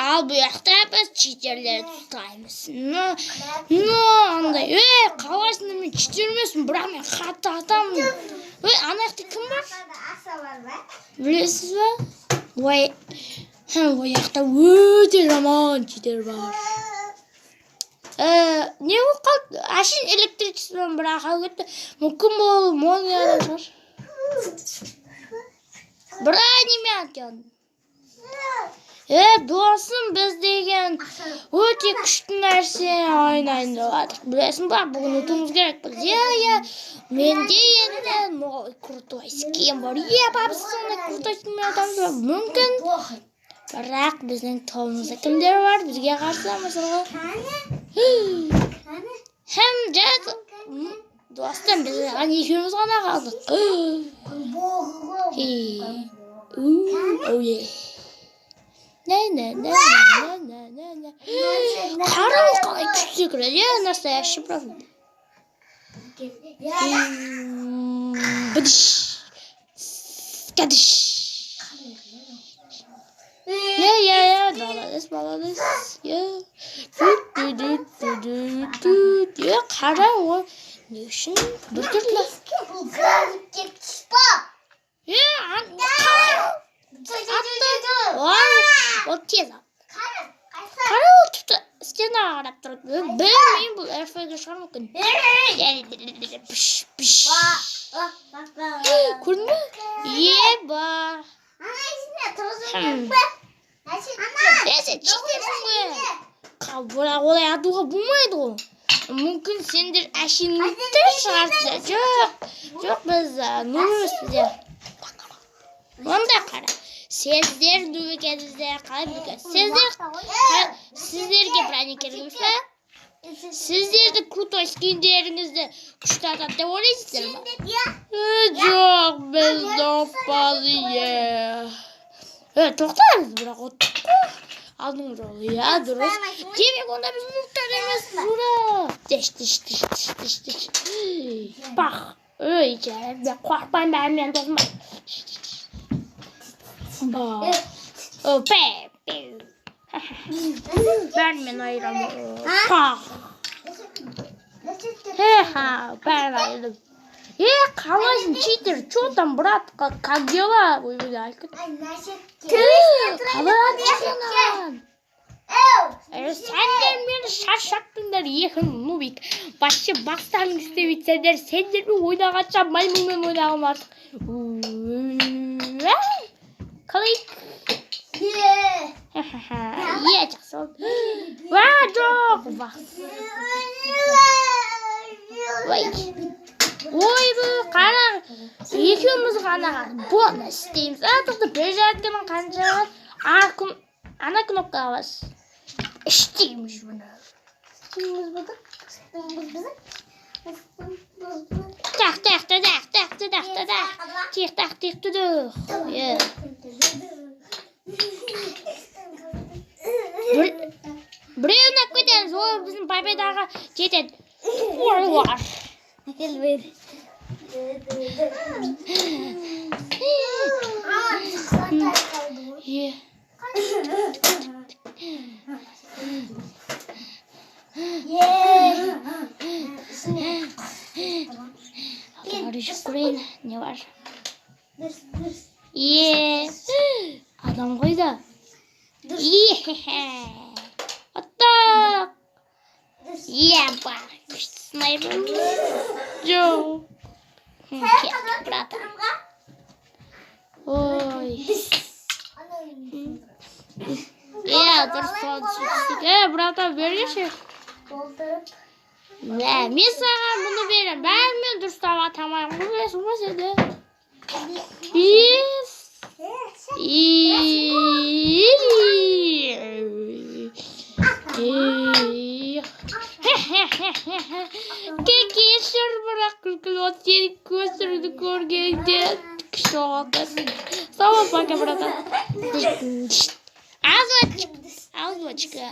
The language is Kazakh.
Al bu yoqda biz cheaterlar tutamiz. Андай, қалайсың мен cheater емеспін, бірақ мен қатты атамын. Ана жақта кім бар? Білесіз ба? Ой жақта өте жаман cheater бар. Не болып қалды? Әшейін электричестводан бір ақау кетті. Мүмкін бұл молниядан шығар. Бірақ неме атқан? Досым біз деген өте күшті нәрсе ойнайын деп жатырмық. Білесің ба, бүгін ұтуымыз керек біз. Менде енді крутой скин бар. Папасы сондай крутой скинмен атамыз ба? Мүмкін. Бірақ біздің тобымызда кімдер бар? Бізге қарсы мысалға. Hem dostum biz ikimiz ғана қалдық. Қараңыз қалай күшті секіреді, настоящий правда. Бдыш, скадыш. Молодец. Қара ол не үшін біртүрлі. Ол тез ап. Қара ол тіпті стенаға қарап тұрды. Білмеймін, бұл әрфайға шығар мүмкін. Көрдің бе? Еба. Бірақ олай атуға болмайды ғой. Мүмкін сендер әшейінлікті шығарсыздар. Жоқ, біз нөмірмізбіз. Онда қара. Сіздер нөмір екенсіздер, қалай білесіздер? Сіздерге бірәне керек емес пе? Сіздерді крутой скиндеріңізді күшті атады деп ойлайсыздар ма? Жоқ, біз доппады. Тоқтарыз, бірақ оттық қой. Алдың жолы, дұрыс. Демек, онда біз мұқтар емес, жура. Деш. Бақ. Мен қорқпайын бәрі мен досым бар. Бәрі мен айырамын. Бақ. Бәрі айырдым. Қалайсың, читер, что там, брат, как дела? Ой, қалай атышынан? Сендер мені шаршаттыңдар, екі нубик. Башшы бастарың істемейді, сендермен ойнағанша маймылмен ойнағым артық. Қалайық? Жақсы олды. Жоқ, ой, қара, екеуміз ғана бұны істейміз. Тұқты бір жарткінің қанжаға ана кнопкаға бас. Іштейміз бұны. Біреуін ақ көтеріңіз, ол біздің победаға жетеді. Орлар. Келбейді. Аллаху шүкірін, не бар? Адам қойды. Аттақ. Бар, күшті снайпер. Жоқ. Кеттік, брата. Ой. Дұрыс қалды сөйтсік. Брата, бергеші. Мен саған бұны берем. Бәрімен дұрыстап атамайым. Білесің ба сені? Кекешір, бірақ күлкіл от сенің көсірді көргенде күші оғалтасың. Сау пока, братан. Азочка.